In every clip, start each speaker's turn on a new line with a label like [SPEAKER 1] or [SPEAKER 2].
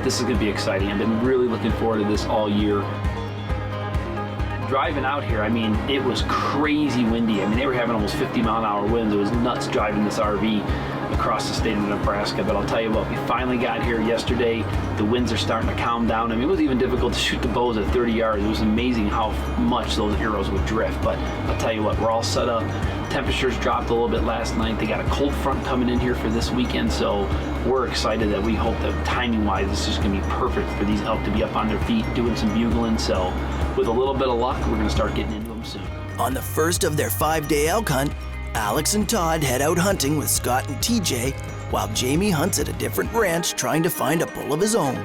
[SPEAKER 1] This is going to be exciting. I've been really looking forward to this all year. Driving out here, I mean, it was crazy windy. I mean, they were having almost 50-mile-an-hour winds. It was nuts driving this RV across the state of Nebraska. But I'll tell you what, we finally got here yesterday. The winds are starting to calm down. I mean, it was even difficult to shoot the bows at 30 yards. It was amazing how much those arrows would drift. But I'll tell you what, we're all set up. Temperatures dropped a little bit last night. They got a cold front coming in here for this weekend, so we're excited that we hope that timing-wise, this is going to be perfect for these elk to be up on their feet doing some bugling. So with a little bit of luck, we're going to start getting into them soon.
[SPEAKER 2] On the first of their 5-day elk hunt, Alex and Todd head out hunting with Scott and TJ, while Jamie hunts at a different ranch trying to find a bull of his own.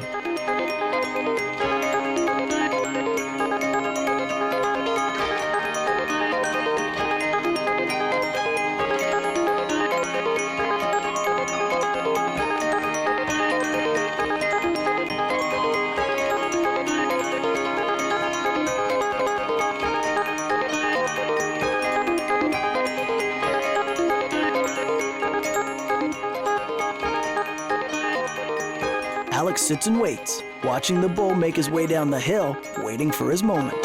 [SPEAKER 2] Alex sits and waits, watching the bull make his way down the hill, waiting for his moment.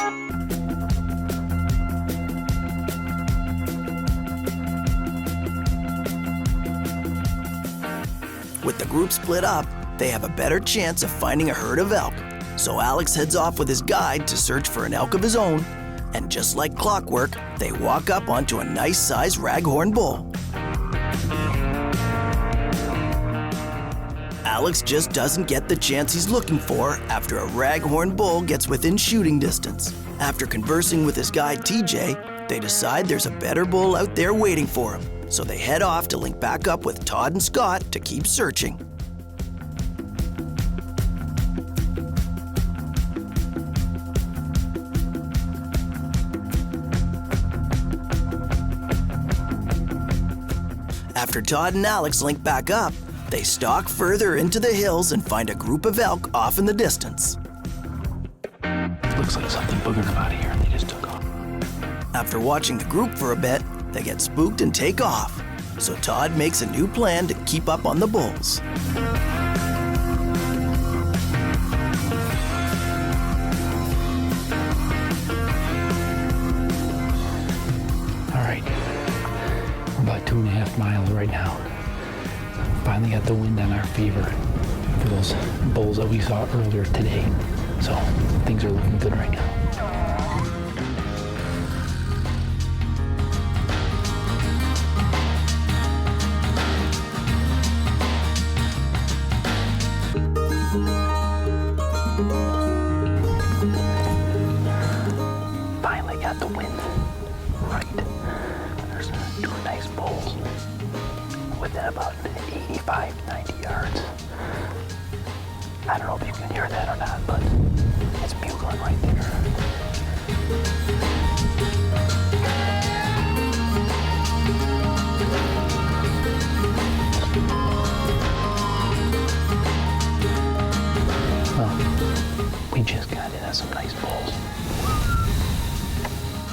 [SPEAKER 2] With the group split up, they have a better chance of finding a herd of elk. So Alex heads off with his guide to search for an elk of his own, and just like clockwork, they walk up onto a nice-sized raghorn bull. Alex just doesn't get the chance he's looking for after a raghorn bull gets within shooting distance. After conversing with his guide TJ, they decide there's a better bull out there waiting for him, so they head off to link back up with Todd and Scott to keep searching. After Todd and Alex link back up, they stalk further into the hills and find a group of elk off in the distance.
[SPEAKER 1] Looks like something boogered them out of here and they just took off.
[SPEAKER 2] After watching the group for a bit, they get spooked and take off. So Todd makes a new plan to keep up on the bulls.
[SPEAKER 1] All right, we're about 2.5 miles right now. Finally got the wind on our fever for those bulls that we saw earlier today. So things are looking good right now. Finally got the wind right. There's 2 nice bulls within about 85, 90 yards. I don't know if you can hear that or not, but it's bugling right there. Well, we just got in on some nice bulls.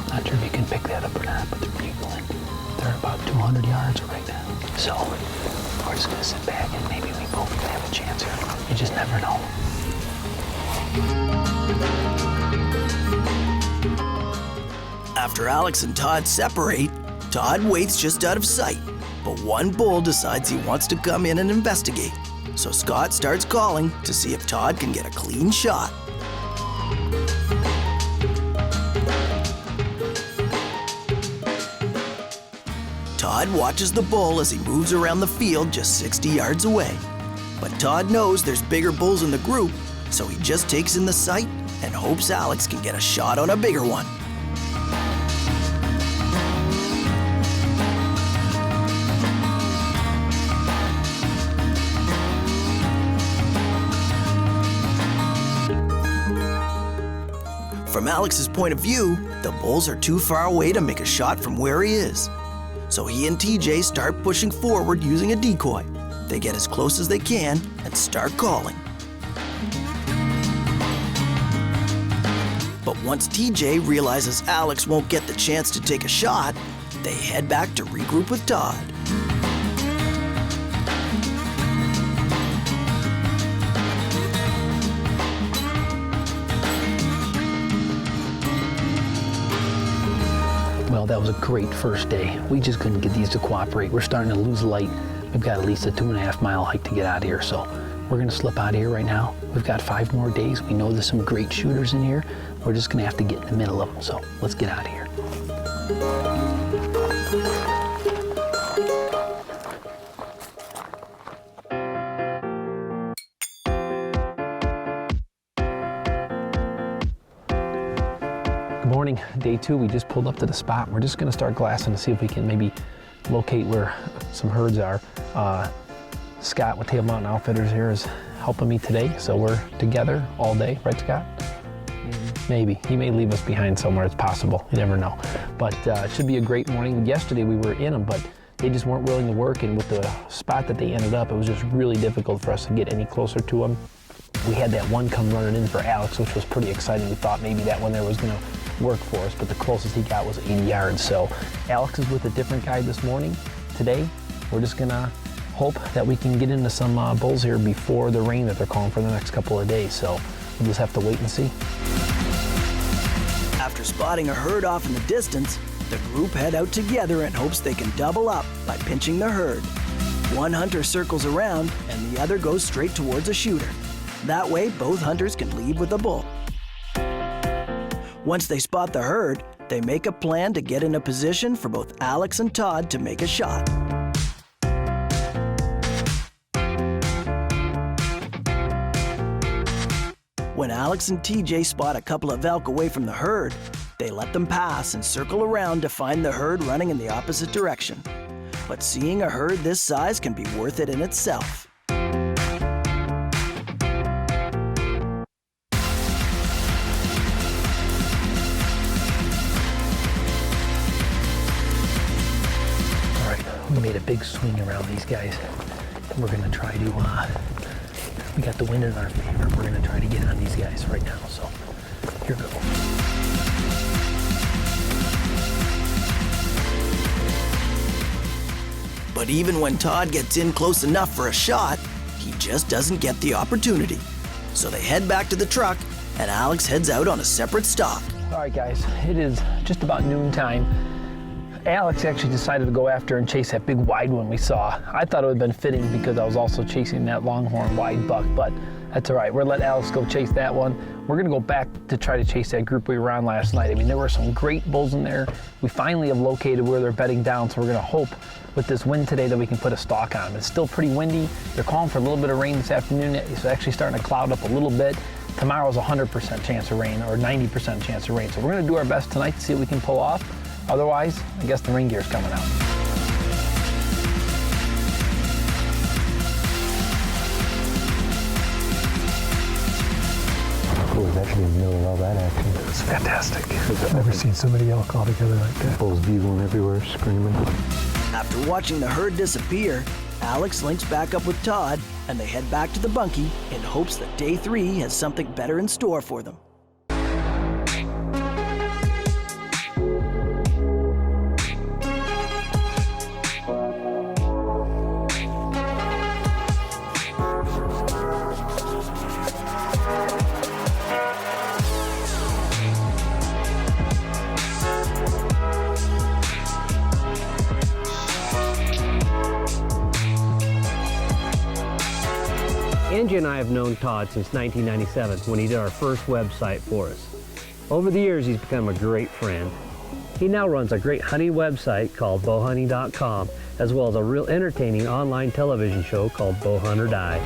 [SPEAKER 1] Not sure if you can pick that up or not, but they're bugling. They're about 200 yards right now. So we're just gonna sit back and maybe we both can have a chance here. You just never know.
[SPEAKER 2] After Alex and Todd separate, Todd waits just out of sight, but one bull decides he wants to come in and investigate. So Scott starts calling to see if Todd can get a clean shot. Todd watches the bull as he moves around the field just 60 yards away. But Todd knows there's bigger bulls in the group, so he just takes in the sight and hopes Alex can get a shot on a bigger one. From Alex's point of view, the bulls are too far away to make a shot from where he is. So he and TJ start pushing forward using a decoy. They get as close as they can and start calling. But once TJ realizes Alex won't get the chance to take a shot, they head back to regroup with Todd.
[SPEAKER 1] that was a great first day. We just couldn't get these to cooperate. We're starting to lose light. We've got at least a 2.5 mile hike to get out of here, so we're gonna slip out of here right now. We've got 5 more days. We know there's some great shooters in here. We're just gonna have to get in the middle of them, so let's get out of here. Good morning, day 2. We just pulled up to the spot. We're just gonna start glassing to see if we can maybe locate where some herds are. Scott with Tail Mountain Outfitters here is helping me today, so we're together all day, right, Scott? Maybe. He may leave us behind somewhere. It's possible. You never know. But it should be a great morning. Yesterday we were in them, but they just weren't willing to work, and with the spot that they ended up, it was just really difficult for us to get any closer to them. We had that one come running in for Alex, which was pretty exciting. We thought maybe that one there was going to work for us, but the closest he got was 80 yards. So Alex is with a different guy this morning. Today, we're just going to hope that we can get into some bulls here before the rain that they're calling for the next couple of days. So we'll just have to wait and see.
[SPEAKER 2] After spotting a herd off in the distance, the group head out together in hopes they can double up by pinching the herd. One hunter circles around and the other goes straight towards a shooter. That way, both hunters can leave with a bull. Once they spot the herd, they make a plan to get in a position for both Alex and Todd to make a shot. When Alex and TJ spot a couple of elk away from the herd, they let them pass and circle around to find the herd running in the opposite direction. But seeing a herd this size can be worth it in itself.
[SPEAKER 1] We made a big swing around these guys. We're gonna try to, we got the wind in our favor. We're gonna try to get on these guys right now, so here we go.
[SPEAKER 2] But even when Todd gets in close enough for a shot, he just doesn't get the opportunity. So they head back to the truck, and Alex heads out on a separate stalk.
[SPEAKER 1] All right, guys, it is just about noontime. Alex actually decided to go after and chase that big wide one we saw. I thought it would have been fitting because I was also chasing that longhorn wide buck, but that's all right. We're gonna let Alex go chase that one. We're gonna go back to try to chase that group we were on last night. I mean, there were some great bulls in there. We finally have located where they're bedding down, so we're gonna hope with this wind today that we can put a stalk on them. It's still pretty windy. They're calling for a little bit of rain this afternoon. It's actually starting to cloud up a little bit. Tomorrow's 100% chance of rain or 90% chance of rain. So we're gonna do our best tonight to see what we can pull off. Otherwise, I guess the rain gear's coming out.
[SPEAKER 3] Cool, it's actually in the middle of all that action.
[SPEAKER 1] It's fantastic.
[SPEAKER 3] I've never seen so many elk all together like that. Bulls bugling everywhere, screaming.
[SPEAKER 2] After watching the herd disappear, Alex links back up with Todd, and they head back to the bunkie in hopes that day 3 has something better in store for them.
[SPEAKER 4] Angie and I have known Todd since 1997 when he did our first website for us. Over the years, he's become a great friend. He now runs a great hunting website called bowhunting.com, as well as a real entertaining online television show called Bow Hunt or Die.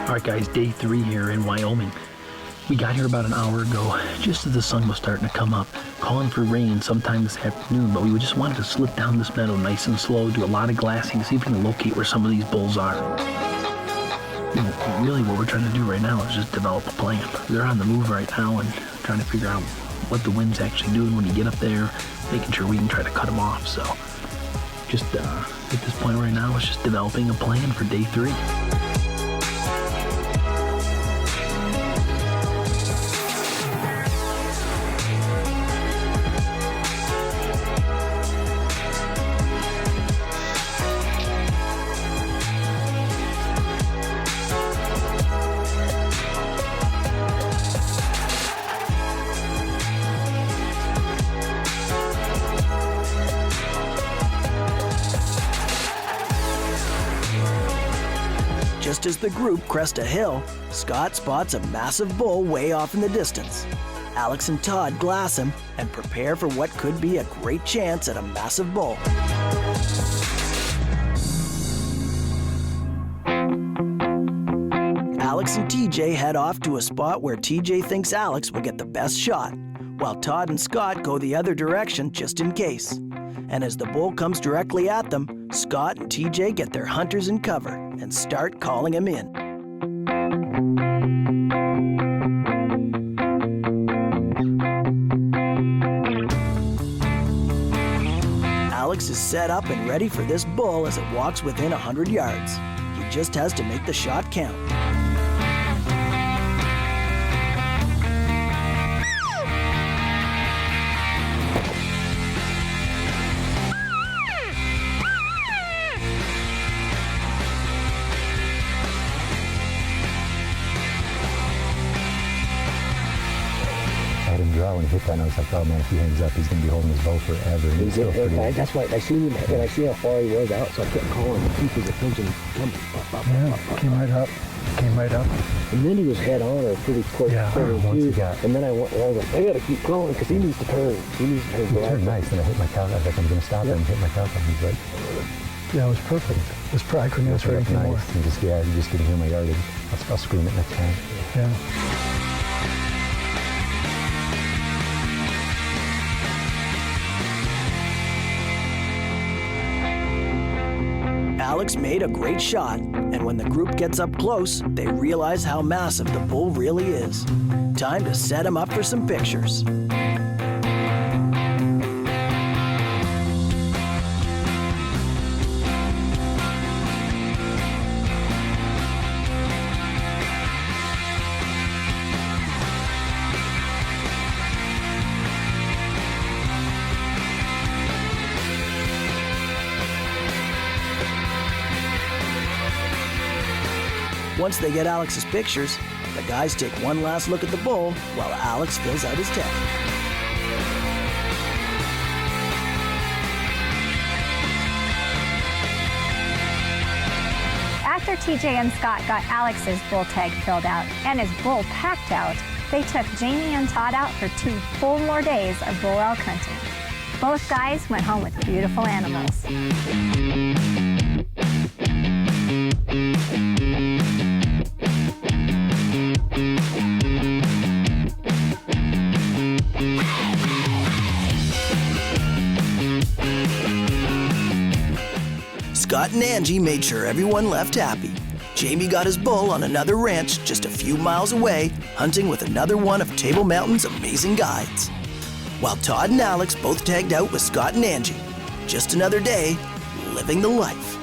[SPEAKER 1] All right, guys, day 3 here in Wyoming. We got here about an hour ago, just as the sun was starting to come up, calling for rain sometime this afternoon, but we just wanted to slip down this meadow nice and slow, do a lot of glassing, see if we can locate where some of these bulls are. You know, really what we're trying to do right now is just develop a plan. They're on the move right now and trying to figure out what the wind's actually doing when you get up there, making sure we can try to cut them off. So just at this point right now, it's just developing a plan for day 3.
[SPEAKER 2] Just as the group crest a hill, Scott spots a massive bull way off in the distance. Alex and Todd glass him and prepare for what could be a great chance at a massive bull. Alex and TJ head off to a spot where TJ thinks Alex will get the best shot, while Todd and Scott go the other direction just in case. And as the bull comes directly at them, Scott and TJ get their hunters in cover and start calling him in. Alex is set up and ready for this bull as it walks within 100 yards. He just has to make the shot count.
[SPEAKER 3] When he hit that, and I was like, oh man, if he hangs up, he's going to be holding his bow forever. And he's still pretty.
[SPEAKER 4] That's why I seen him, and I seen how far he was out, so I kept calling to keep his attention coming.
[SPEAKER 3] Came right up.
[SPEAKER 4] And then he was head on or pretty close to turning too. And then I was like, I got to keep calling because he needs to turn. He
[SPEAKER 3] turned nice, and I hit my cow. I was like, I'm going to stop him and hit my cow. He's like,
[SPEAKER 5] yeah, it was perfect. I couldn't ask for anything more.
[SPEAKER 3] And just, you just couldn't hear my yardage. I'll scream it next time.
[SPEAKER 5] Yeah.
[SPEAKER 2] Alex made a great shot, and when the group gets up close, they realize how massive the bull really is. Time to set him up for some pictures. Once they get Alex's pictures, the guys take one last look at the bull while Alex fills out his tag.
[SPEAKER 6] After TJ and Scott got Alex's bull tag filled out and his bull packed out, they took Jamie and Todd out for 2 full more days of bull elk hunting. Both guys went home with beautiful animals.
[SPEAKER 2] Scott and Angie made sure everyone left happy. Jamie got his bull on another ranch just a few miles away, hunting with another one of Table Mountain's amazing guides. While Todd and Alex both tagged out with Scott and Angie. Just another day, living the life.